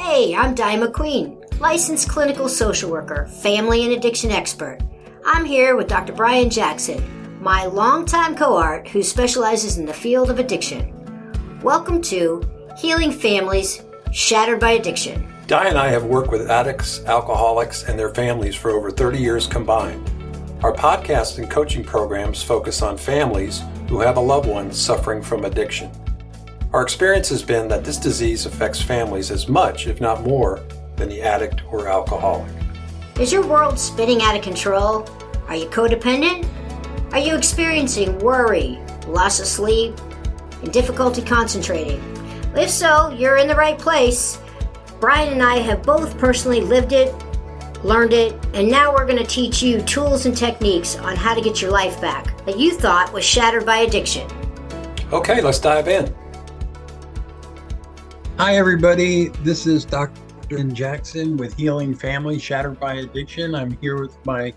Hey, I'm Di McQueen, licensed clinical social worker, family and addiction expert. I'm here with Dr. Brian Jackson, my longtime cohort who specializes in the field of addiction. Welcome to Healing Families Shattered by Addiction. Di and I have worked with addicts, alcoholics, and their families for over 30 years combined. Our podcast and coaching programs focus on families who have a loved one suffering from addiction. Our experience has been that this disease affects families as much, if not more, than the addict or alcoholic. Is your world spinning out of control? Are you codependent? Are you experiencing worry, loss of sleep, and difficulty concentrating? If so, you're in the right place. Brian and I have both personally lived it, learned it, and now we're going to teach you tools and techniques on how to get your life back that you thought was shattered by addiction. Okay, let's dive in. Hi, everybody. This is Dr. Jackson with Healing Families Shattered by Addiction. I'm here with my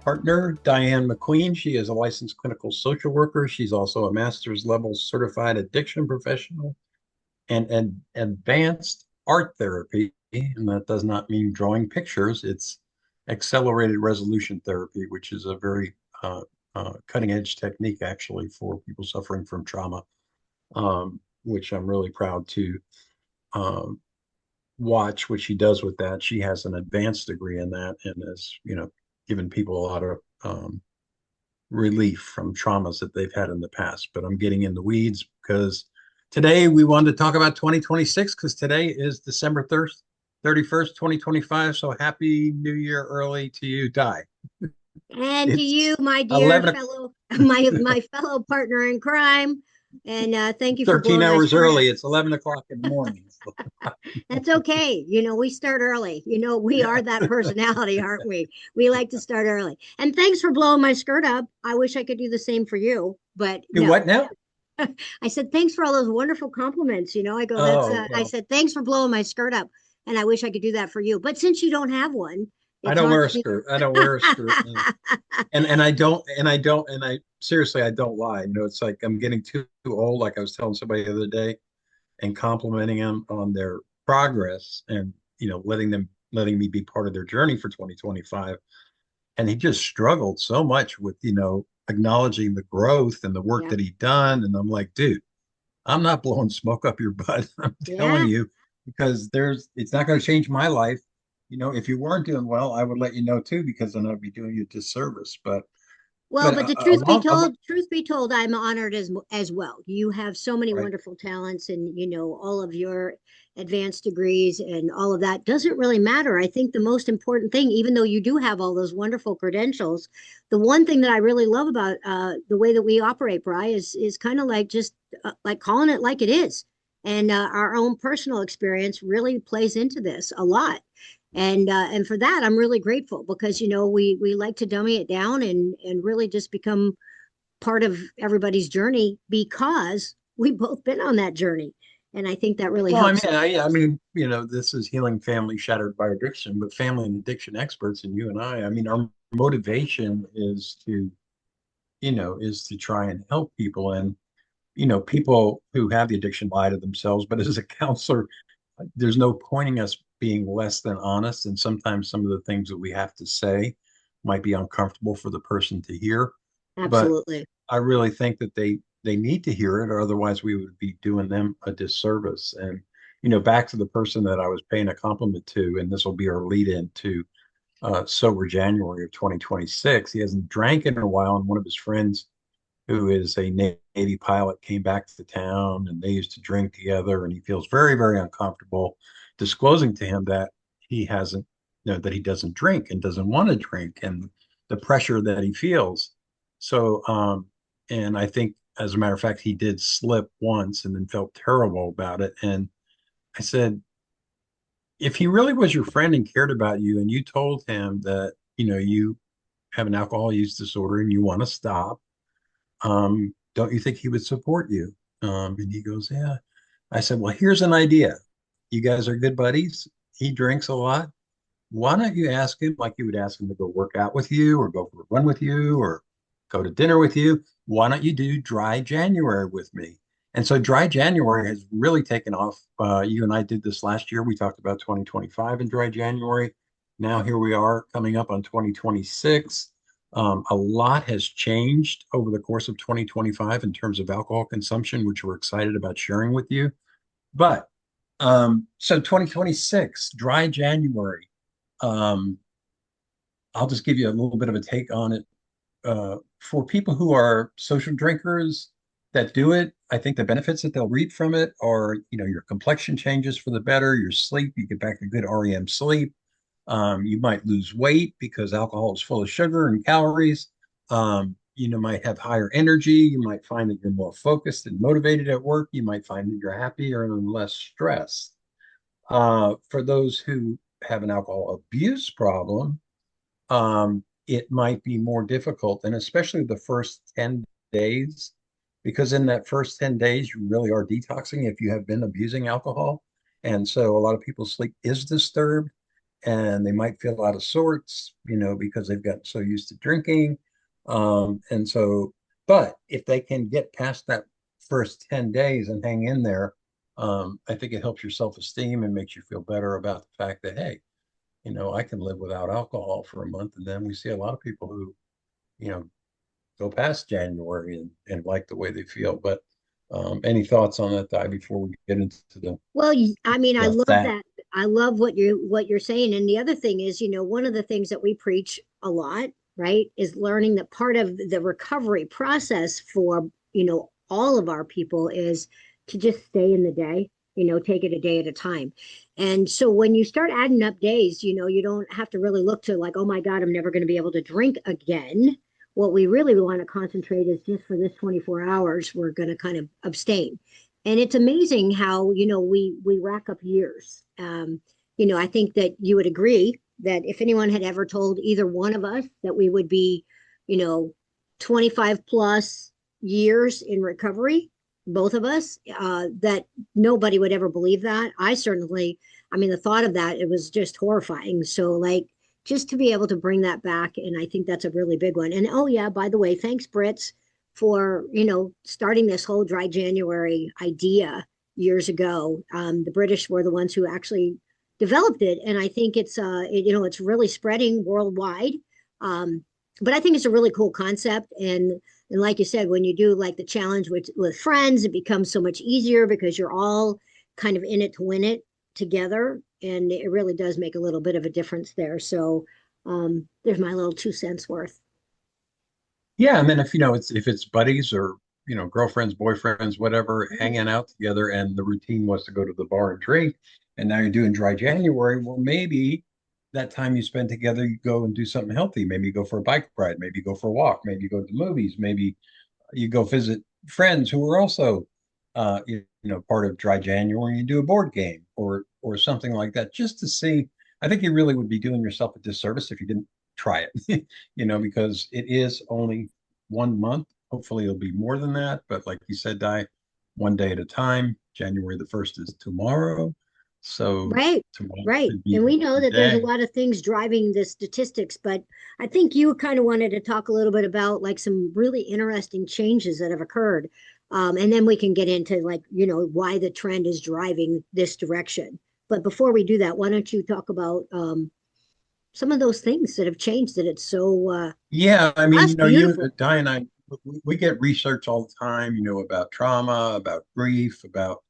partner, Diane McQueen. She is a licensed clinical social worker. She's also a master's level certified addiction professional and advanced art therapy. And that does not mean drawing pictures. It's accelerated resolution therapy, which is a very cutting edge technique actually for people suffering from trauma, which I'm really proud to watch what she does with that. She has an advanced degree in that and has, given people a lot of relief from traumas that they've had in the past. But I'm getting in the weeds because today we wanted to talk about 2026 because today is December 31st, 2025. So happy New Year early to you, Di. And to you, my dear fellow, my fellow partner in crime. And thank you for 13 hours early. It's 11 o'clock in the morning. That's okay. We start early. We are that personality, aren't we? We like to start early. And thanks for blowing my skirt up. I wish I could do the same for you, but no. What now? I said, thanks for all those wonderful compliments. I said, thanks for blowing my skirt up. And I wish I could do that for you. But since you don't have one, I don't wear a skirt. I don't wear a skirt. And I seriously, I don't lie. It's like I'm getting too old. Like I was telling somebody the other day and complimenting them on their progress and, letting me be part of their journey for 2025. And he just struggled so much with, acknowledging the growth and the work that he'd done. And I'm like, dude, I'm not blowing smoke up your butt. I'm telling you, because it's not going to change my life. If you weren't doing well, I would let you know too, because then I'd be doing you a disservice. But the truth be told, I'm honored as well. You have so many wonderful talents, and all of your advanced degrees and all of that doesn't really matter. I think the most important thing, even though you do have all those wonderful credentials, the one thing that I really love about the way that we operate, Bri, is kind of like just like calling it like it is, and our own personal experience really plays into this a lot. And for that, I'm really grateful because, we like to dummy it down and really just become part of everybody's journey because we've both been on that journey. And I think that really helps. This is Healing Family Shattered by Addiction, but family and addiction experts and you and I our motivation is to try and help people. And, people who have the addiction lie to themselves. But as a counselor, there's no pointing us being less than honest. And sometimes some of the things that we have to say might be uncomfortable for the person to hear. Absolutely. But I really think that they need to hear it, or otherwise we would be doing them a disservice. And, back to the person that I was paying a compliment to, and this will be our lead into Sober January of 2026. He hasn't drank in a while, and one of his friends who is a Navy pilot came back to town and they used to drink together, and he feels very, very uncomfortable disclosing to him that he hasn't, that he doesn't drink and doesn't want to drink, and the pressure that he feels. So, and I think, as a matter of fact, he did slip once and then felt terrible about it. And I said, if he really was your friend and cared about you, and you told him that, you have an alcohol use disorder and you want to stop, don't you think he would support you? And he goes, yeah. I said, well, here's an idea. You guys are good buddies. He drinks a lot. Why don't you ask him, like you would ask him to go work out with you or go for a run with you or go to dinner with you? Why don't you do dry January with me? And so dry January has really taken off. You and I did this last year. We talked about 2025 in dry January. Now here we are coming up on 2026. A lot has changed over the course of 2025 in terms of alcohol consumption, which we're excited about sharing with you. But so 2026, dry January. Um, I'll just give you a little bit of a take on it. For people who are social drinkers that do it, I think the benefits that they'll reap from it are, your complexion changes for the better, your sleep, you get back a good REM sleep. You might lose weight because alcohol is full of sugar and calories. Might have higher energy. You might find that you're more focused and motivated at work. You might find that you're happier and less stressed. For those who have an alcohol abuse problem, it might be more difficult, and especially the first 10 days, because in that first 10 days, you really are detoxing if you have been abusing alcohol. And so a lot of people's sleep is disturbed and they might feel out of sorts, because they've gotten so used to drinking. But if they can get past that first 10 days and hang in there, I think it helps your self-esteem and makes you feel better about the fact that, hey, I can live without alcohol for a month. And then we see a lot of people who, you know, go past January and like the way they feel. But any thoughts on that, Di, before we get into Well, I mean, I the love that? that. I love what you're saying. And the other thing is, one of the things that we preach a lot, right, is learning that part of the recovery process for, all of our people is to just stay in the day, take it a day at a time. And so when you start adding up days, you don't have to really look to like, oh my God, I'm never going to be able to drink again. What we really want to concentrate is just for this 24 hours, we're going to kind of abstain. And it's amazing how we rack up years. I think that you would agree that if anyone had ever told either one of us that we would be, you know 25 plus years in recovery, both of us, that nobody would ever believe that. I certainly, I mean, the thought of that, it was just horrifying. So like, just to be able to bring that back, and I think that's a really big one. And oh yeah, by the way, thanks Brits for starting this whole dry January idea years ago. The British were the ones who actually developed it, and I think it's really spreading worldwide. Um, but I think it's a really cool concept, and like you said, when you do like the challenge with friends, it becomes so much easier because you're all kind of in it to win it together, and it really does make a little bit of a difference there. So there's my little 2 cents worth. Yeah, and then if it's buddies or girlfriends, boyfriends, whatever, hanging out together, and the routine was to go to the bar and drink, and now you're doing dry January, well, maybe that time you spend together, you go and do something healthy. Maybe you go for a bike ride, maybe you go for a walk, maybe you go to the movies, maybe you go visit friends who are also part of dry January and do a board game or something like that just to see. I think you really would be doing yourself a disservice if you didn't try it, because it is only 1 month. Hopefully it'll be more than that, but like you said, Di, one day at a time. January the 1st is tomorrow, so Right, tomorrow right. could be And we know the that there's a day. lot of things driving the statistics, but I think you kind of wanted to talk a little bit about like some really interesting changes that have occurred. And then we can get into like, why the trend is driving this direction. But before we do that, why don't you talk about some of those things that have changed that it's so Yeah, I mean, us you, beautiful. Di and I, we get research all the time, about trauma, about grief, about,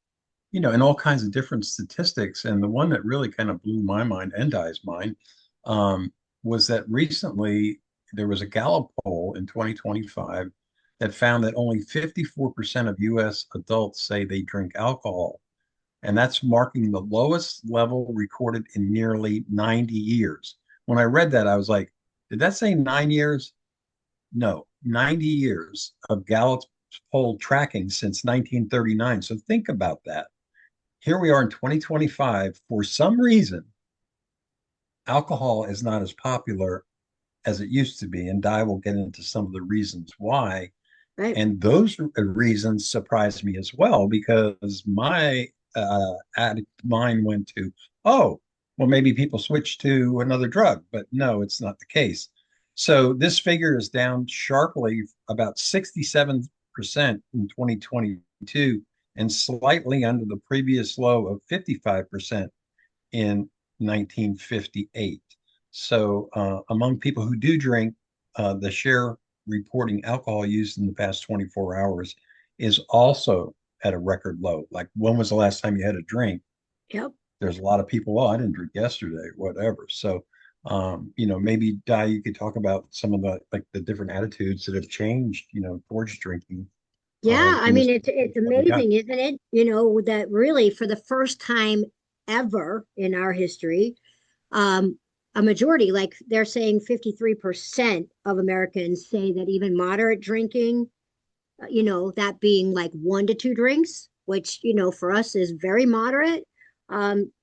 and all kinds of different statistics. And the one that really kind of blew my mind and Di's mind was that recently there was a Gallup poll in 2025 that found that only 54% of US adults say they drink alcohol. And that's marking the lowest level recorded in nearly 90 years. When I read that, I was like, did that say 9 years? No, 90 years of Gallup's poll tracking since 1939. So think about that. Here we are in 2025. For some reason, alcohol is not as popular as it used to be. And Di will get into some of the reasons why. Right. And those reasons surprised me as well because my mind went to, oh, well, maybe people switch to another drug, but no, it's not the case. So this figure is down sharply, about 67% in 2022 and slightly under the previous low of 55% in 1958. So, among people who do drink, the share reporting alcohol use in the past 24 hours is also at a record low. Like, when was the last time you had a drink? Yep. There's a lot of people, well, I didn't drink yesterday, whatever. So, maybe Di, you could talk about some of the like the different attitudes that have changed, towards drinking, Yeah, I in this mean it's what we got. amazing, isn't it? That really for the first time ever in our history, um, a majority, like they're saying 53% of Americans say that even moderate drinking, that being like 1 to 2 drinks, which, for us is very moderate,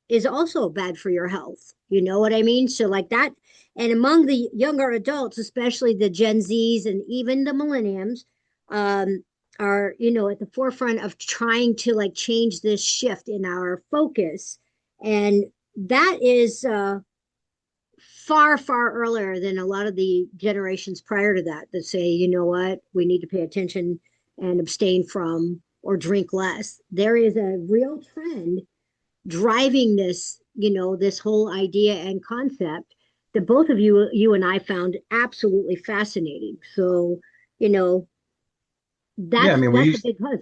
is also bad for your health. You know what I mean? So, like that. And among the younger adults, especially the Gen Zs and even the millenniums, um, are, at the forefront of trying to like change this shift in our focus. And that is, far, far earlier than a lot of the generations prior to that say, you know what, we need to pay attention and abstain from or drink less. There is a real trend driving this, this whole idea and concept that both of you and I found absolutely fascinating. So, you know, Yeah, I that's mean, that's a big plus.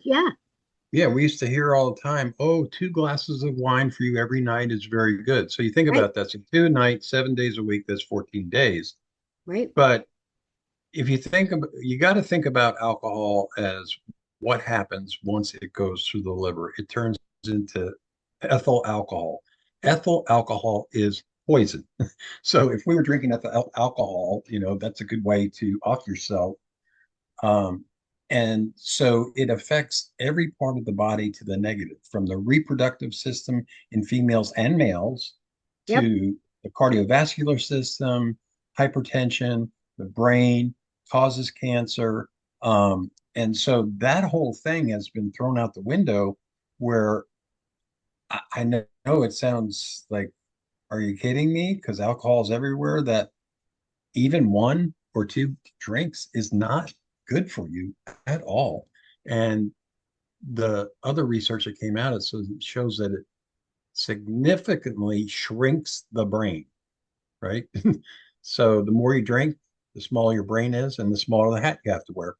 Yeah, we used to hear all the time, oh, 2 glasses of wine for you every night is very good. So you think right, about that. So 2 nights, 7 days a week, that's 14 days. right. But if you think about, you got to think about alcohol as what happens once it goes through the liver. It turns into ethyl alcohol. Yep, Ethyl alcohol is poison. So if we were drinking ethyl alcohol, that's a good way to off yourself. Um, and so it affects every part of the body to the negative, from the reproductive system in females and males yep. to the cardiovascular system, hypertension, the brain, causes cancer. And so that whole thing has been thrown out the window where I know it sounds like, are you kidding me? Because alcohol is everywhere, that even 1 or 2 drinks is not good for you at all. And the other research that came out, it shows that it significantly shrinks the brain, right? So the more you drink, the smaller your brain is, and the smaller the hat you have to wear.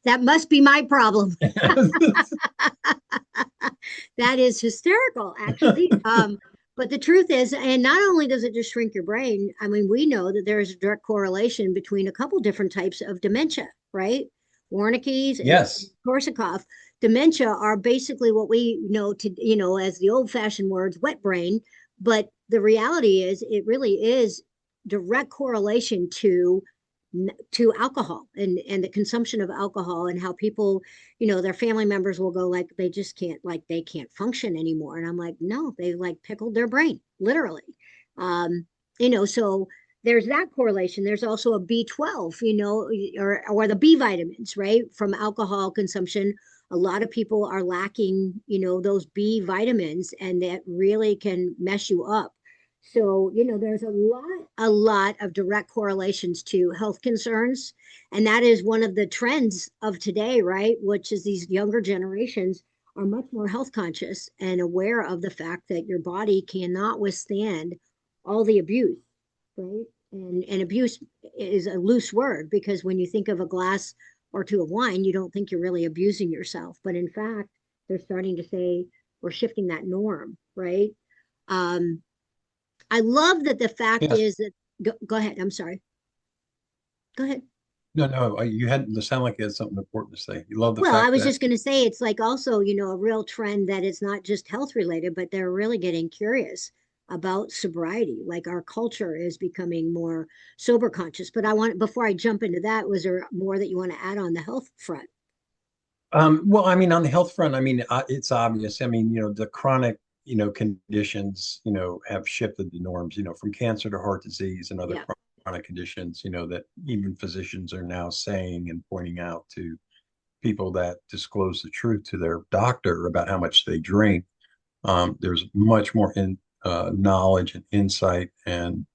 That must be my problem. That is hysterical, actually. But the truth is, and not only does it just shrink your brain, I mean, we know that there is a direct correlation between a couple different types of dementia, right? Wernicke's and Yes. Korsakoff. Dementia are basically what we know as the old-fashioned words, wet brain. But the reality is, it really is direct correlation to alcohol and the consumption of alcohol, and how people, their family members will go like they just can't, like they can't function anymore, and I'm like, no, they like pickled their brain literally. um so there's that correlation. There's also a B12, or the B vitamins, right, from alcohol consumption. A lot of people are lacking, those B vitamins, and that really can mess you up. So, there's a lot of direct correlations to health concerns. And that is one of the trends of today, right? Which is these younger generations are much more health conscious and aware of the fact that your body cannot withstand all the abuse, right? And abuse is a loose word, because when you think of a glass or two of wine, you don't think you're really abusing yourself. But in fact, they're starting to say we're shifting that norm, right? Um, I love that the fact Yes. is that go ahead. I'm sorry. Go ahead. No, no, you had to sound like you had something important to say. You love the Well, I fact was that, just going to say it's like also, a real trend that it's not just health related, but they're really getting curious about sobriety. Like our culture is becoming more sober conscious. But before I jump into that, was there more that you want to add on the health front? well, I mean, on the health front, I mean, it's obvious. I mean, the chronic, conditions, have shifted the norms, from cancer to heart disease and other Yeah. chronic conditions, that even physicians are now saying and pointing out to people that disclose the truth to their doctor about how much they drink. There's much more knowledge and insight. And,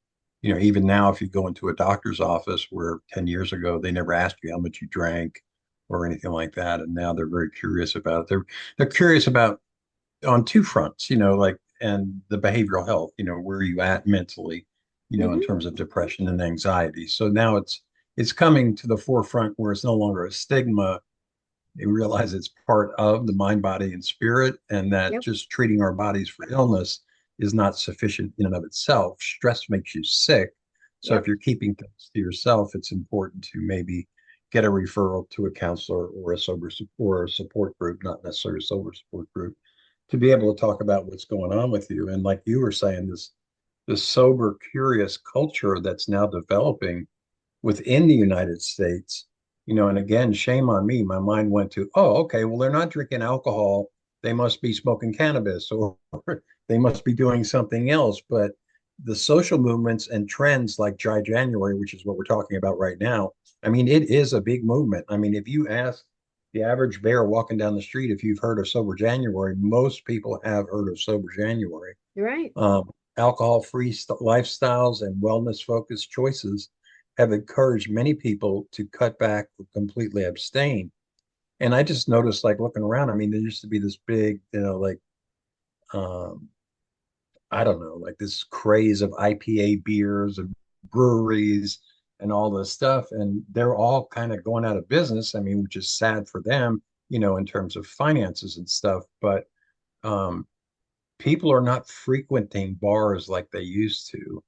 even now, if you go into a doctor's office where 10 years ago, they never asked you how much you drank, or anything like that. And now they're very curious about it. They're curious about on two fronts, like and the behavioral health, where are you at mentally, in Hmm. terms of depression and anxiety. So now it's coming to the forefront where it's no longer a stigma. They realize it's part of the mind, body, and spirit, and that Yep. just treating our bodies for illness is not sufficient in and of itself. Stress makes you sick. So if Yep. you're keeping things to yourself, it's important to maybe get a referral to a counselor or a sober or a support group, not necessarily a sober support group, to be able to talk about what's going on with you. And like you were saying, this sober, curious culture that's now developing within the United States, and again, shame on me. My mind went to, oh, okay, well, they're not drinking alcohol. They must be smoking cannabis or they must be doing something else. But the social movements and trends like Dry January, which is what we're talking about right now, I mean, it is a big movement. I mean, if you ask the average bear walking down the street if you've heard of Sober January, most people have heard of Sober January. You're right. um, Alcohol-free lifestyles and wellness-focused choices have encouraged many people to cut back or completely abstain. And I just noticed, like looking around, I mean, there used to be this big, like um, I don't know, like this craze of IPA beers and breweries and all this stuff, and they're all kind of going out of business. I mean, which is sad for them, in terms of finances and stuff. But um, people are not frequenting bars like they used to.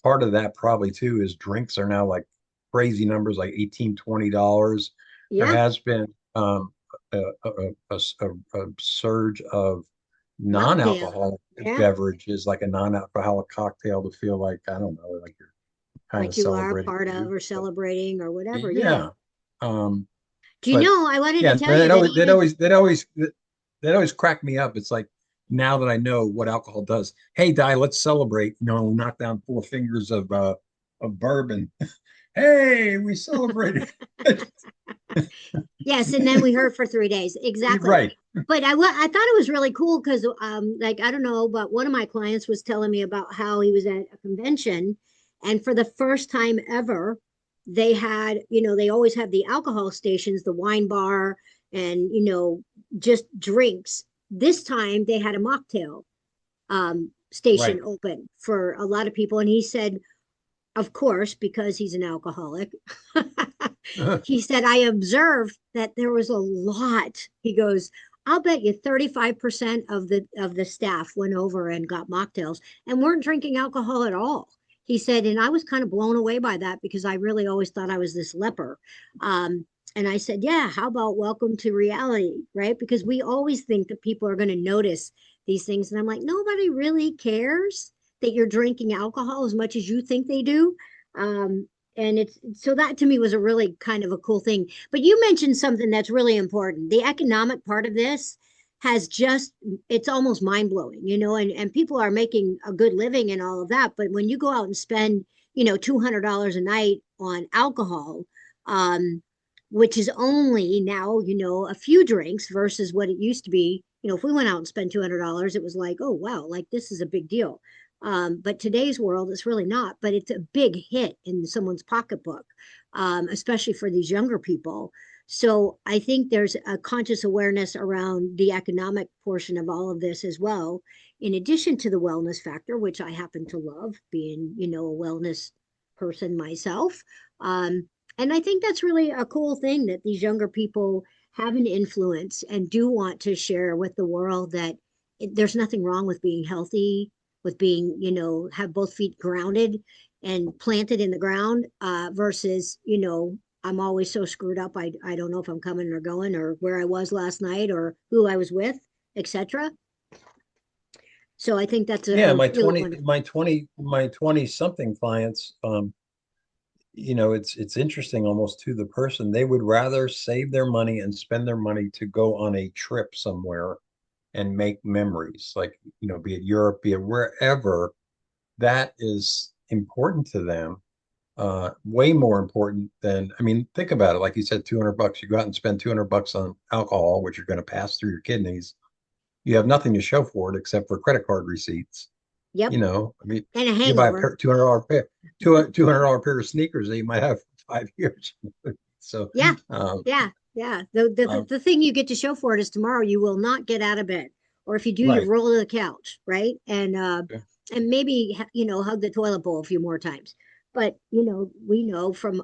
Part of that probably too is drinks are now like crazy numbers, like 18, $20. There Yeah. has been a surge of Mocktail. non-alcoholic Yeah. beverages, like a non-alcoholic cocktail to feel like, I don't know, like you're kind of Like you are celebrating part of youth. or But celebrating or whatever. Yeah. yeah. Um, Do you but know, I wanted to yeah, tell you that even, that always crack me up. It's like now that I know what alcohol does. Hey, Di, let's celebrate. We knock down four fingers of bourbon. Hey, we celebrated. yes, and then we heard for 3 days. Exactly. Right. But I thought it was really cool because like I don't know, but one of my clients was telling me about how he was at a convention, and for the first time ever, they had, they always have the alcohol stations, the wine bar, and just drinks. This time they had a mocktail station Right. open for a lot of people, and he said, of course, because he's an alcoholic, he said, I observed that there was a lot. He goes, I'll bet you 35% of the staff went over and got mocktails and weren't drinking alcohol at all. He said, and I was kind of blown away by that because I really always thought I was this leper. And I said, yeah, how about welcome to reality, right? Because we always think that people are going to notice these things. And I'm like, nobody really cares that you're drinking alcohol as much as you think they do. And it's so that to me was a really kind of a cool thing. But you mentioned something that's really important. The economic part of this has just, it's almost mind blowing, and people are making a good living and all of that. But when you go out and spend, $200 a night on alcohol, um, which is only now, a few drinks versus what it used to be. If we went out and spent $200, it was like, oh, wow, like this is a big deal. But today's world, it's really not, but it's a big hit in someone's pocketbook, especially for these younger people. So I think there's a conscious awareness around the economic portion of all of this as well, in addition to the wellness factor, which I happen to love being, a wellness person myself. And I think that's really a cool thing that these younger people have an influence and do want to share with the world that there's nothing wrong with being healthy, with being, have both feet grounded and planted in the ground, versus, I'm always so screwed up. I don't know if I'm coming or going or where I was last night or who I was with, etc. So I think that's Yeah, a really wonderful. my 20 something clients, it's interesting almost to the person. They would rather save their money and spend their money to go on a trip somewhere and make memories, like, be it Europe, be it wherever. That is important to them. Way more important than, I mean, think about it. Like you said, $200, you go out and spend $200 on alcohol, which you're going to pass through your kidneys. You have nothing to show for it except for credit card receipts. Yep. I mean, And a you buy a hangover. pair, $200 pair, $200 pair of sneakers that you might have for 5 years. So, Yeah. um, Yeah. Yeah. The thing you get to show for it is tomorrow you will not get out of bed. Or if you do, you Right. roll to the couch, right? Yeah. And maybe hug the toilet bowl a few more times. But we know from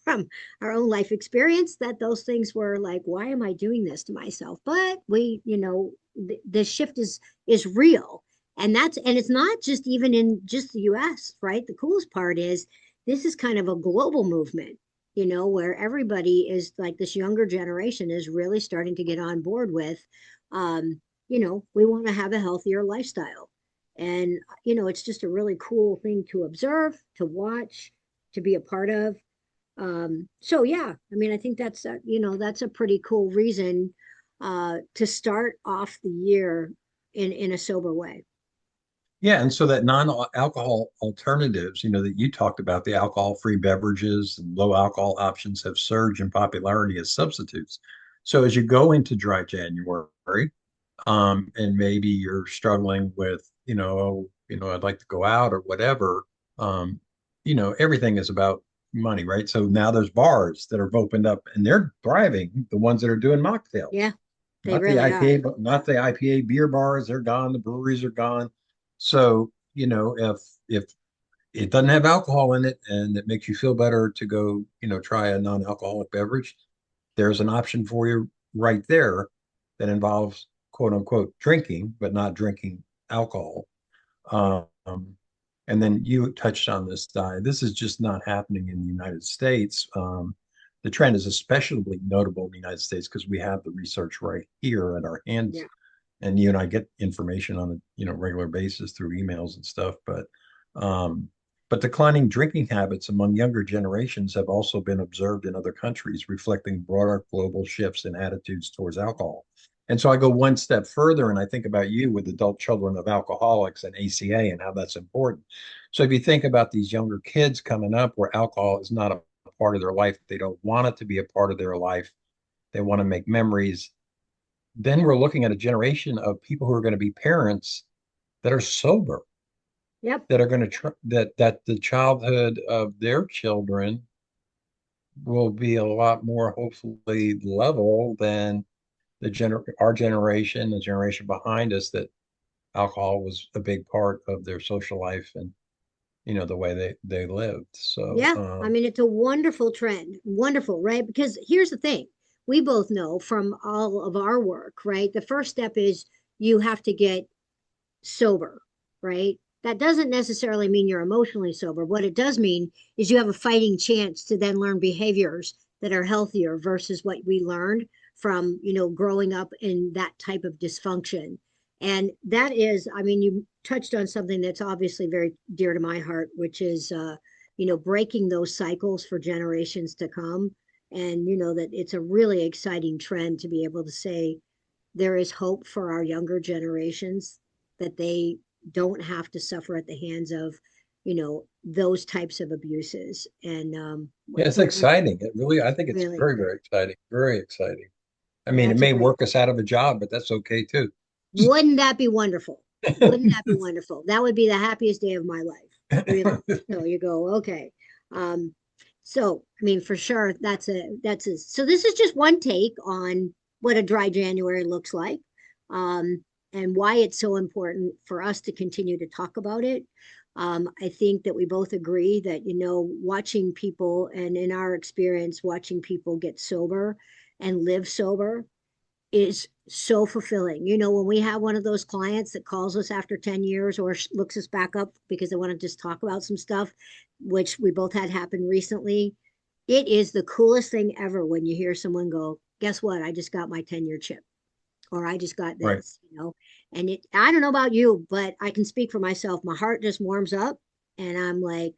from our own life experience that those things were like, why am I doing this to myself? But the shift is real. And it's not just even in just the US, right? The coolest part is this is kind of a global movement, where everybody is like this younger generation is really starting to get on board with, we want to have a healthier lifestyle. And, it's just a really cool thing to observe, to watch, to be a part of. So yeah, I mean, I think that's a pretty cool reason to start off the year in a sober way. Yeah, and so that non-alcohol alternatives, that you talked about, the alcohol-free beverages and low alcohol options have surged in popularity as substitutes. So as you go into dry January, and maybe you're struggling with, I'd like to go out or whatever, everything is about money, right? So now there's bars that have opened up and they're thriving, the ones that are doing mocktails. Yeah, they Not the really are. IPA, but not the IPA beer bars. They're gone. The breweries are gone. So, if it doesn't have alcohol in it and it makes you feel better to go, try a non-alcoholic beverage, there's an option for you right there that involves quote unquote drinking, but not drinking alcohol. Um, and then you touched on this, Di. This is just not happening in the United States. The trend is especially notable in the United States because we have the research right here at our hands, Yeah. and you and I get information on a regular basis through emails and stuff. But declining drinking habits among younger generations have also been observed in other countries, reflecting broader global shifts in attitudes towards alcohol. And so I go one step further and I think about you with adult children of alcoholics and ACA and how that's important. So if you think about these younger kids coming up where alcohol is not a part of their life, they don't want it to be a part of their life, they want to make memories, then we're looking at a generation of people who are going to be parents that are sober, Yep. that are going to that the childhood of their children will be a lot more hopefully level than our generation, the generation behind us, that alcohol was a big part of their social life and the way they lived. So Yeah, I mean, it's a wonderful trend. Wonderful, right? Because here's the thing. We both know from all of our work, right? The first step is you have to get sober, right? That doesn't necessarily mean you're emotionally sober. What it does mean is you have a fighting chance to then learn behaviors that are healthier versus what we learned from, growing up in that type of dysfunction. And that is, I mean, you touched on something that's obviously very dear to my heart, which is, breaking those cycles for generations to come. And, that it's a really exciting trend to be able to say, there is hope for our younger generations that they don't have to suffer at the hands of those types of abuses. And yeah, it's it's a wonderful, exciting. I think it's really, very, very exciting. Very exciting. I mean, it that's a may great work us out of a job, but that's okay too. wouldn't that be wonderful? Wouldn't that be wonderful? That would be the happiest day of my life, really. So you go, okay. um so I mean, for sure, so this is just one take on what a dry January looks like, um and why it's so important for us to continue to talk about it. I think that we both agree that, watching people, and in our experience, watching people get sober and live sober is so fulfilling. When we have one of those clients that calls us after 10 years or looks us back up because they want to just talk about some stuff, which we both had happen recently, it is the coolest thing ever when you hear someone go, guess what? I just got my 10-year chip, or I just got Right. this. And I don't know about you, but I can speak for myself. My heart just warms up and I'm like,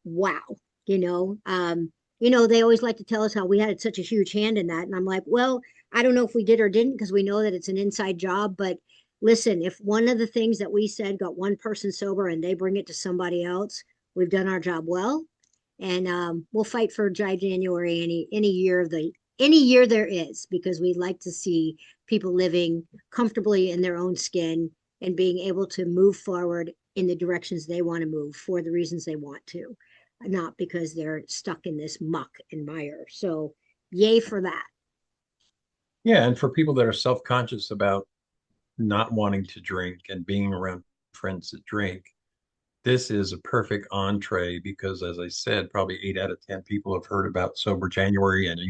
wow. you know um they always like to tell us how we had such a huge hand in that, and I'm like, well, I don't know if we did or didn't, because we know that it's an inside job. But listen, if one of the things that we said got one person sober and they bring it to somebody else, we've done our job well. And we'll fight for dry January any year there is, because we'd like to see people living comfortably in their own skin and being able to move forward in the directions they want to move for the reasons they want to, not because they're stuck in this muck and mire. So, yay for that. Yeah, and for people that are self-conscious about not wanting to drink and being around friends that drink, this is a perfect entree because, as I said, probably 8 out of 10 people have heard about Sober January, and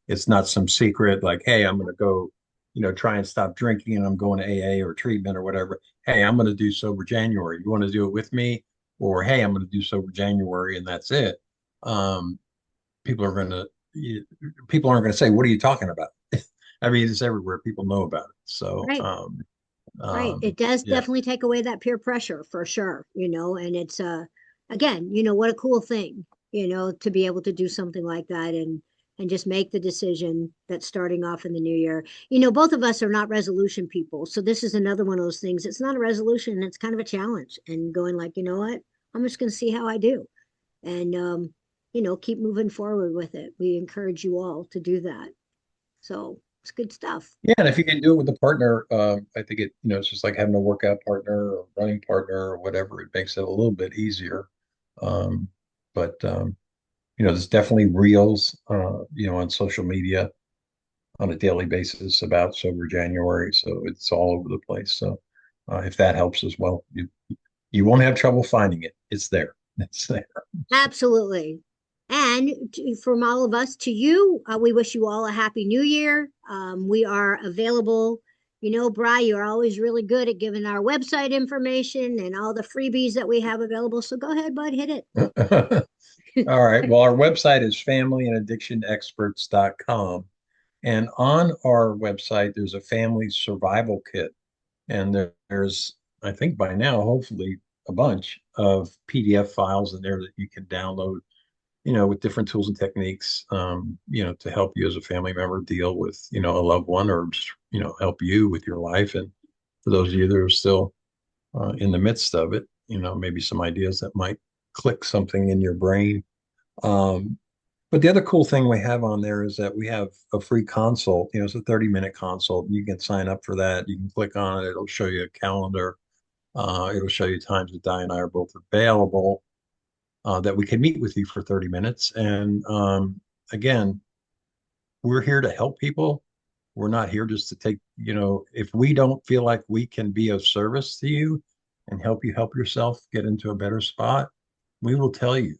it's not some secret like, hey, I'm going to go, try and stop drinking, and I'm going to AA or treatment or whatever. Hey, I'm going to do Sober January. You want to do it with me? Or hey, I'm going to do Sober January, and that's it. Um, people are going to people aren't going to say, what are you talking about? I mean, it's everywhere. People know about it. So, Right. Right. It does yeah. definitely take away that peer pressure for sure, and it's again, what a cool thing, to be able to do something like that and just make the decision that starting off in the new year. Both of us are not resolution people. So this is another one of those things. It's not a resolution, it's kind of a challenge and going like, you know what? I'm just going to see how I do. And keep moving forward with it. We encourage you all to do that. So it's good stuff. Yeah, and if you can do it with a partner, I think it's just like having a workout partner or running partner or whatever. It makes it a little bit easier. Um, but there's definitely reels, on social media on a daily basis about Sober January. So it's all over the place. So if that helps as well, you won't have trouble finding it. It's there. It's there. Absolutely. And from all of us to you, we wish you all a happy new year. We are available. Bri, you're always really good at giving our website information and all the freebies that we have available. So go ahead, bud, hit All right. Well, our website is familyandaddictionexperts.com. And on our website, there's a family survival kit. And there's, I think by now, hopefully, a bunch of PDF files in there that you can download, with different tools and techniques, to help you as a family member deal with, a loved one or just, help you with your life. And for those of you that are still in the midst of it, maybe some ideas that might click something in your brain. But the other cool thing we have on there is that we have a free consult. It's a 30-minute consult. You can sign up for that. You can click on it. It'll show you a calendar. It'll show you times that Di and I are both available, that we can meet with you for 30 minutes. And again, we're here to help people. We're not here just to take, if we don't feel like we can be of service to you and help you help yourself get into a better spot, we will tell you.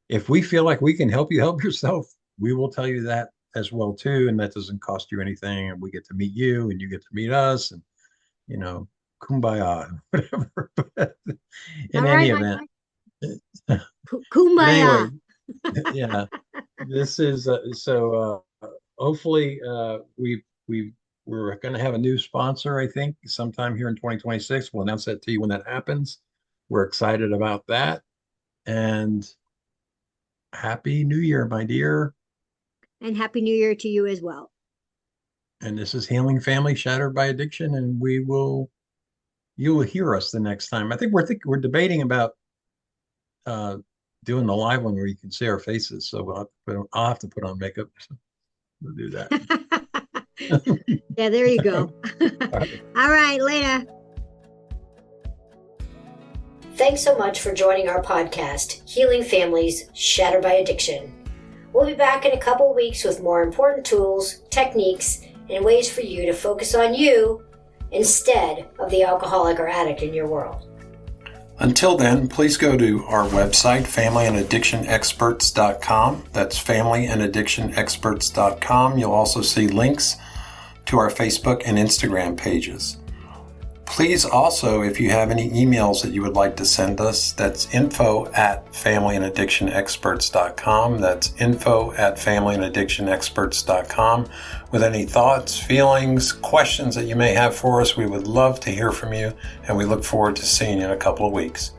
If we feel like we can help you help yourself, we will tell you that as well too. And that doesn't cost you anything. And we get to meet you and you get to meet us and, kumbaya, whatever. But in All any right, event, but Kumbaya. anyway, yeah, this is hopefully we're going to have a new sponsor, I think, sometime here in 2026. We'll announce that to you when that happens. We're excited about that. And Happy New Year, my dear. And Happy New Year to you as well. And this is Healing Family Shattered by Addiction, and you will hear us the next time. I think we're debating about uh, doing the live one where you can see our faces. So I'll have to put on makeup. So we'll do that. Yeah, there you go. All right. All right, later. Thanks so much for joining our podcast, Healing Families Shattered by Addiction. We'll be back in a couple of weeks with more important tools, techniques, and ways for you to focus on you instead of the alcoholic or addict in your world. Until then, please go to our website, familyandaddictionexperts.com. That's familyandaddictionexperts.com. You'll also see links to our Facebook and Instagram pages. Please also, if you have any emails that you would like to send us, that's info@familyandaddictionexperts.com. That's info@familyandaddictionexperts.com. With any thoughts, feelings, questions that you may have for us, we would love to hear from you, and we look forward to seeing you in a couple of weeks.